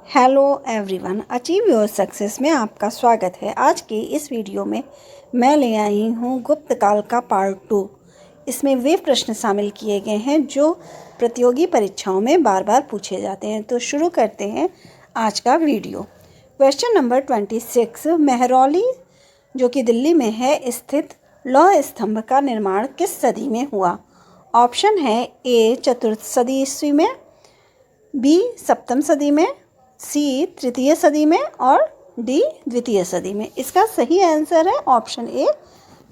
Hello everyone, achieve your success में आपका स्वागत है। आज की इस वीडियो में मैं ले आई हूँ गुप्त काल का पार्ट 2। इसमें वे प्रश्न शामिल किए गए हैं जो प्रतियोगी परीक्षाओं में बार बार पूछे जाते हैं। तो शुरू करते हैं आज का वीडियो। क्वेश्चन नंबर 26, मेहरौली जो कि दिल्ली में है स्थित लौह स्तंभ का निर्माण किस सदी में हुआ? ऑप्शन है ए चतुर्थ सदी ईस्वी में, बी सप्तम सदी में, सी तृतीय सदी में और डी द्वितीय सदी में। इसका सही आंसर है ऑप्शन ए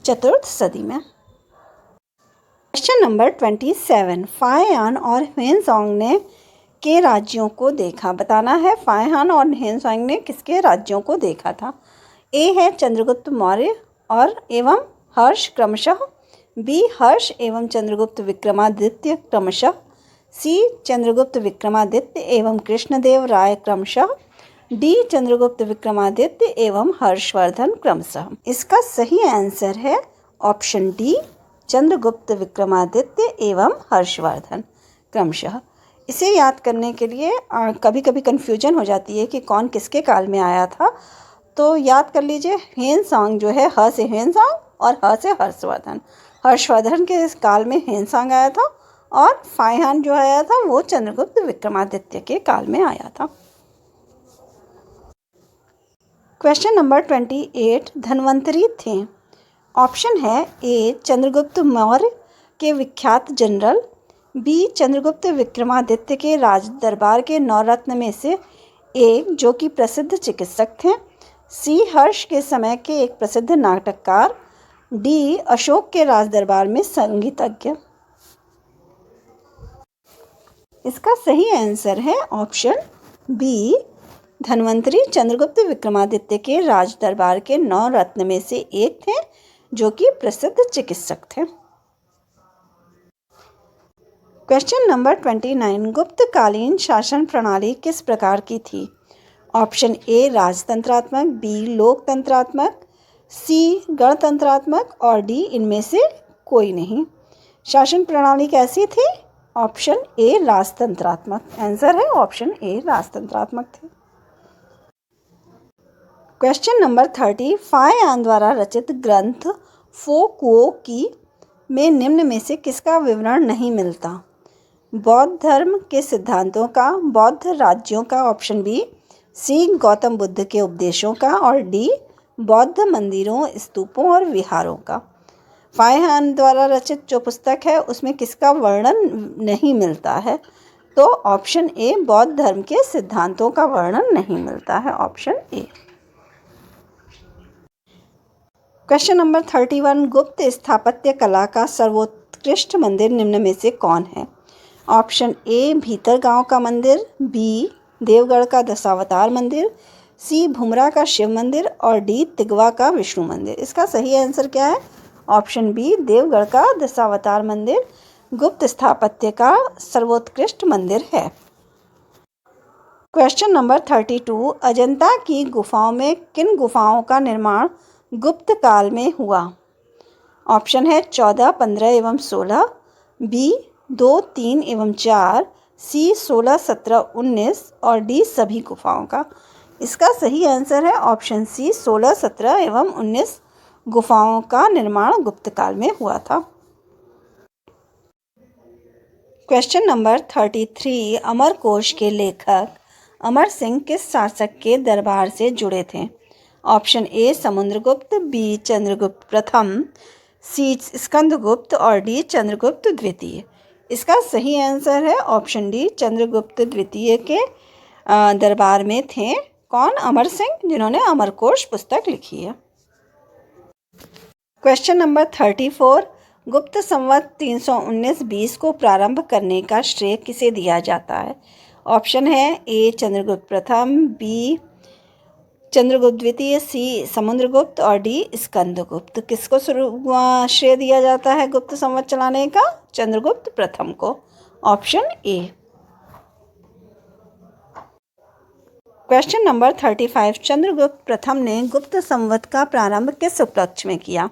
चतुर्थ सदी में। क्वेश्चन नंबर 27, फाहियान और ह्वेनसांग ने के राज्यों को देखा? बताना है फाहियान और ह्वेनसांग ने किसके राज्यों को देखा था? ए है चंद्रगुप्त मौर्य और एवं हर्ष क्रमशः, बी हर्ष एवं चंद्रगुप्त विक्रमादित्य क्रमशः, सी चंद्रगुप्त विक्रमादित्य एवं कृष्णदेव राय क्रमशः, डी चंद्रगुप्त विक्रमादित्य एवं हर्षवर्धन क्रमशः। इसका सही आंसर है ऑप्शन डी चंद्रगुप्त विक्रमादित्य एवं हर्षवर्धन क्रमशः। इसे याद करने के लिए कभी कभी कन्फ्यूजन हो जाती है कि कौन किसके काल में आया था। तो याद कर लीजिए, ह्वेनसांग जो है ह से ह्वेनसांग और ह से हर्षवर्धन। हर्षवर्धन के इस काल में ह्वेनसांग आया था और फाहियान जो आया था वो चंद्रगुप्त विक्रमादित्य के काल में आया था। क्वेश्चन नंबर 28, धन्वंतरी थे? ऑप्शन है ए चंद्रगुप्त मौर्य के विख्यात जनरल, बी चंद्रगुप्त विक्रमादित्य के राज दरबार के नवरत्न में से एक जो कि प्रसिद्ध चिकित्सक थे, सी हर्ष के समय के एक प्रसिद्ध नाटककार, डी अशोक के राज दरबार में संगीतज्ञ। इसका सही आंसर है ऑप्शन बी धन्वंतरी चंद्रगुप्त विक्रमादित्य के राज दरबार के 9 रत्न में से एक थे जो कि प्रसिद्ध चिकित्सक थे। क्वेश्चन नंबर 29, गुप्तकालीन शासन प्रणाली किस प्रकार की थी? ऑप्शन ए राजतंत्रात्मक, बी लोकतंत्रात्मक, सी गणतंत्रात्मक और डी इनमें से कोई नहीं। शासन प्रणाली कैसी थी? ऑप्शन ए राजतंत्रात्मक। आंसर है ऑप्शन ए राजतंत्रात्मक थी। क्वेश्चन नंबर 30, फाहियान द्वारा रचित ग्रंथ फोकुओ की में निम्न में से किसका विवरण नहीं मिलता? बौद्ध धर्म के सिद्धांतों का, बौद्ध राज्यों का ऑप्शन बी, सी गौतम बुद्ध के उपदेशों का और डी बौद्ध मंदिरों, स्तूपों और विहारों का। फाहियान द्वारा रचित जो पुस्तक है उसमें किसका वर्णन नहीं मिलता है? तो ऑप्शन ए बौद्ध धर्म के सिद्धांतों का वर्णन नहीं मिलता है, ऑप्शन ए। क्वेश्चन नंबर 31, गुप्त स्थापत्य कला का सर्वोत्कृष्ट मंदिर निम्न में से कौन है? ऑप्शन ए भीतरगांव का मंदिर, बी देवगढ़ का दशावतार मंदिर, सी भुमरा का शिव मंदिर और डी तिगवा का विष्णु मंदिर। इसका सही आंसर क्या है? ऑप्शन बी देवगढ़ का दशावतार मंदिर गुप्त स्थापत्य का सर्वोत्कृष्ट मंदिर है। क्वेश्चन नंबर 32, अजंता की गुफाओं में किन गुफाओं का निर्माण गुप्त काल में हुआ? ऑप्शन है 14, 15 एवं 16, बी 2, 3 एवं 4, सी 16, 17, 19 और डी सभी गुफाओं का। इसका सही आंसर है ऑप्शन सी 16, 17 एवं 19 गुफाओं का निर्माण गुप्त काल में हुआ था। क्वेश्चन नंबर 33, अमरकोश के लेखक अमर सिंह किस शासक के दरबार से जुड़े थे? Option A Samudragupta, B Chandragupta प्रथम, सी स्कंदगुप्त और डी चंद्रगुप्त द्वितीय। इसका सही आंसर है ऑप्शन डी चंद्रगुप्त द्वितीय के दरबार में थे। कौन? अमर सिंह, जिन्होंने अमरकोश पुस्तक लिखी है। क्वेश्चन नंबर 34, गुप्त संवत 319-20 को प्रारंभ करने का श्रेय किसे दिया जाता है? ऑप्शन है ए चंद्रगुप्त प्रथम, बी चंद्रगुप्त द्वितीय, सी समुद्रगुप्त और डी स्कंदगुप्त। किसको श्रेय दिया जाता है गुप्त संवत चलाने का? चंद्रगुप्त प्रथम को, option A. Question number 35, Chandragupta प्रथम ने गुप्त संवत का प्रारंभ किस उपलक्ष्य में किया?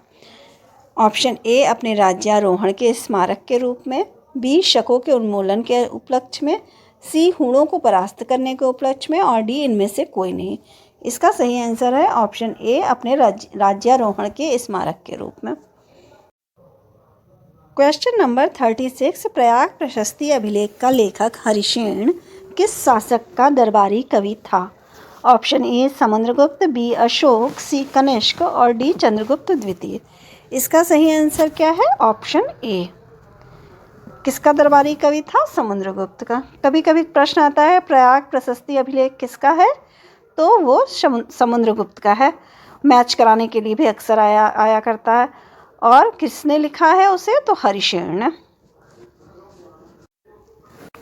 ऑप्शन ए अपने राज्यारोहण के स्मारक के रूप में, बी शकों के उन्मूलन के उपलक्ष्य में, सी हूणों को परास्त करने के उपलक्ष्य में, और डी इनमें से कोई नहीं। इसका सही आंसर है ऑप्शन ए, अपने राज्यारोहण के स्मारक के रूप में। क्वेश्चन नंबर 36, प्रयाग प्रशस्ति अभिलेख का लेखक हरिसेन किस शासक का दरबारी कवि था? Option A Samudragupta, B Ashoka, C Kanishka और डी चंद्रगुप्त द्वितीय। इसका सही आंसर क्या है? Option A. किसका दरबारी कवि था? समुद्रगुप्त का। कभी कभी प्रश्न आता है प्रयाग प्रशस्ति अभिलेख किसका है, तो वो समुद्रगुप्त का है। मैच कराने के लिए भी अक्सर आया करता है। और किसने लिखा है उसे? तो हरिसेन ने।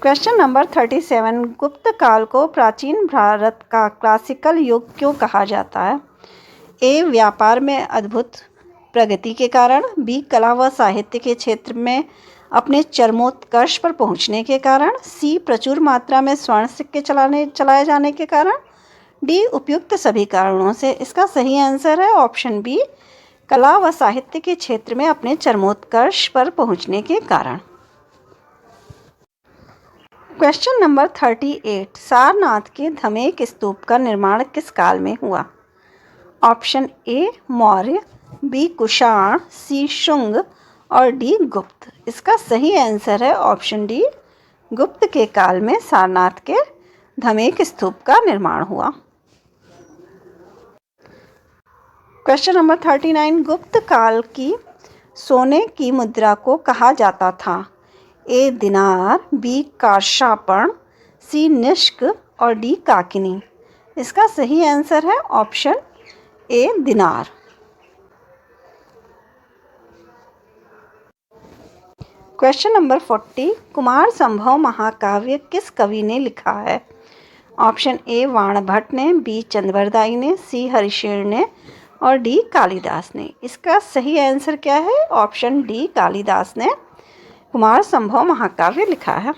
क्वेश्चन नंबर 37, गुप्त काल को प्राचीन भारत का क्लासिकल युग क्यों कहा जाता है? ए व्यापार में अद्भुत प्रगति के कारण, बी कला व साहित्य के क्षेत्र में अपने चरमोत्कर्ष पर पहुंचने के कारण, सी प्रचुर मात्रा में स्वर्ण सिक्के चलाए जाने के कारण, डी उपयुक्त सभी कारणों से। इसका सही आंसर है ऑप्शन बी, कला व साहित्य के क्षेत्र में अपने चरमोत्कर्ष पर पहुंचने के कारण। क्वेश्चन नंबर 38, सारनाथ के धमेक स्तूप का निर्माण किस काल में हुआ? Option A Maurya, B Kushan, C Shunga और डी गुप्त। इसका सही आंसर है ऑप्शन डी, गुप्त के काल में सारनाथ के धमेक स्तूप का निर्माण हुआ। क्वेश्चन नंबर 39, गुप्त काल की सोने की मुद्रा को कहा जाता था? ए दिनार, बी कार्षापण, सी निष्क और डी काकिनी। इसका सही आंसर है ऑप्शन ए दिनार। क्वेश्चन नंबर 40, कुमार संभव महाकाव्य किस कवि ने लिखा है? ऑप्शन ए वाणभट्ट ने, बी चंद्रबरदाई ने, सी हरिसेन ने और डी कालिदास ने। इसका सही आंसर क्या है? ऑप्शन डी कालिदास ने कुमार संभव महाकाव्य लिखा है।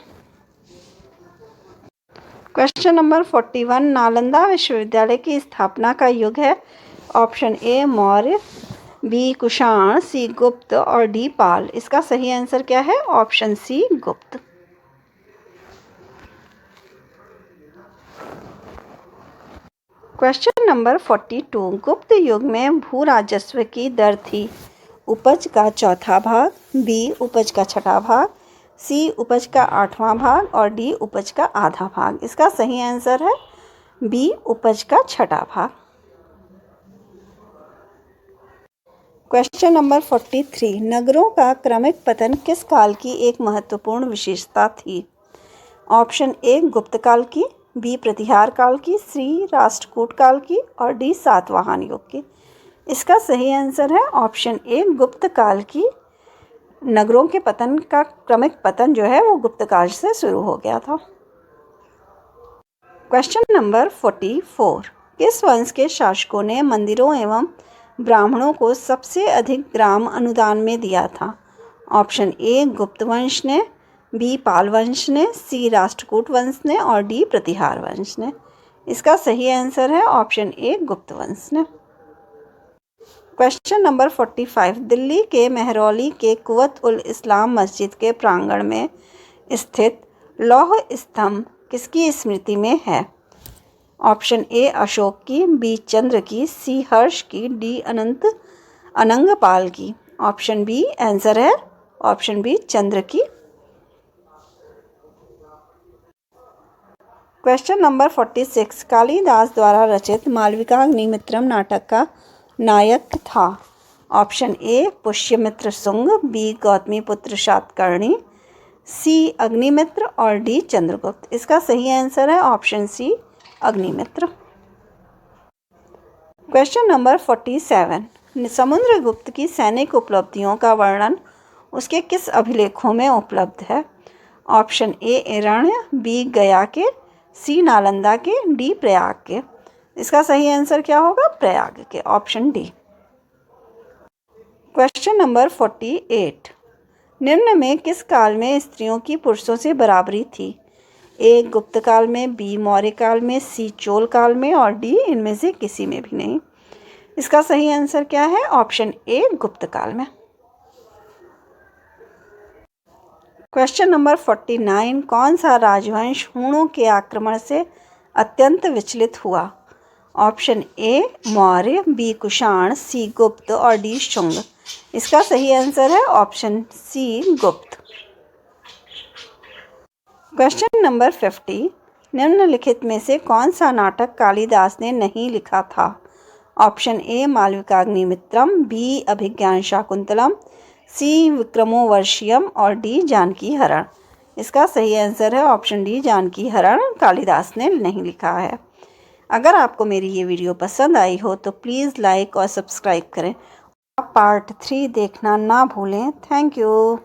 क्वेश्चन नंबर 41, नालंदा विश्वविद्यालय की स्थापना का युग है? Option A Maurya, B Kushan, C Gupta और डी पाल। इसका सही आंसर क्या है? ऑप्शन सी गुप्त। क्वेश्चन नंबर 42, गुप्त युग में भू राजस्व की दर थी? उपज का चौथा भाग, बी उपज का छठा भाग, सी उपज का आठवां भाग और डी उपज का आधा भाग। इसका सही आंसर है बी उपज का छठा भाग। क्वेश्चन नंबर 43, नगरों का क्रमिक पतन किस काल की एक महत्वपूर्ण विशेषता थी? ऑप्शन ए गुप्त काल की, बी प्रतिहार काल की, सी राष्ट्रकूट काल की और डी सातवाहन युग की। इसका सही आंसर है ऑप्शन ए गुप्त काल की। नगरों के पतन का क्रमिक पतन जो है वो गुप्त काल से शुरू हो गया था। क्वेश्चन नंबर 44, किस वंश के शासकों ने मंदिरों एवं ब्राह्मणों को सबसे अधिक ग्राम अनुदान में दिया था? ऑप्शन ए गुप्त वंश ने, बी पाल वंश ने, सी राष्ट्रकूट वंश ने और डी प्रतिहार वंश ने। इसका सही आंसर है ऑप्शन ए गुप्त वंश ने। क्वेश्चन नंबर 45, दिल्ली के मेहरौली के कुवत उल इस्लाम मस्जिद के प्रांगण में स्थित लौह स्तंभ किसकी स्मृति में है? ऑप्शन ए अशोक की, बी चंद्र की, सी हर्ष की, डी अनंगपाल की। ऑप्शन बी आंसर है ऑप्शन बी चंद्र की। क्वेश्चन नंबर 46, कालिदास द्वारा रचित मालविकाग्निमित्रम नाटक का नायक था? Option A Pushyamitra Shunga, B Gautamiputra Satakarni, C Agnimitra और डी चंद्रगुप्त। इसका सही आंसर है option C Agnimitra. Question number 47, Samudragupta की सैनिक उपलब्धियों का वर्णन उसके किस अभिलेखों में उपलब्ध है? ऑप्शन ए ऐरण्य, बी गया के, सी नालंदा के, डी प्रयाग के। इसका सही आंसर क्या होगा? प्रयाग के, ऑप्शन डी। क्वेश्चन नंबर 48, निम्न में किस काल में स्त्रियों की पुरुषों से बराबरी थी? ए गुप्त काल में, बी मौर्य काल में, सी चोल काल में और डी इनमें से किसी में भी नहीं। इसका सही आंसर क्या है? ऑप्शन ए गुप्त काल में। क्वेश्चन नंबर 49, कौन सा राजवंश हूणों के आक्रमण से अत्यंत विचलित हुआ? Option A Maurya, B Kushan, C Gupta और डी शुंग। इसका सही आंसर है ऑप्शन सी गुप्त। क्वेश्चन नंबर 50, निम्नलिखित में से कौन सा नाटक कालिदास ने नहीं लिखा था? ऑप्शन ए मालविकाग्निमित्रम, बी अभिज्ञान शाकुंतलम, सी विक्रमोर्वशीयम और डी जानकी हरण। इसका सही आंसर है ऑप्शन डी जानकी हरण, कालिदास ने नहीं लिखा है। अगर आपको मेरी ये वीडियो पसंद आई हो तो प्लीज़ लाइक और सब्सक्राइब करें। आप पार्ट 3 देखना ना भूलें। Thank you.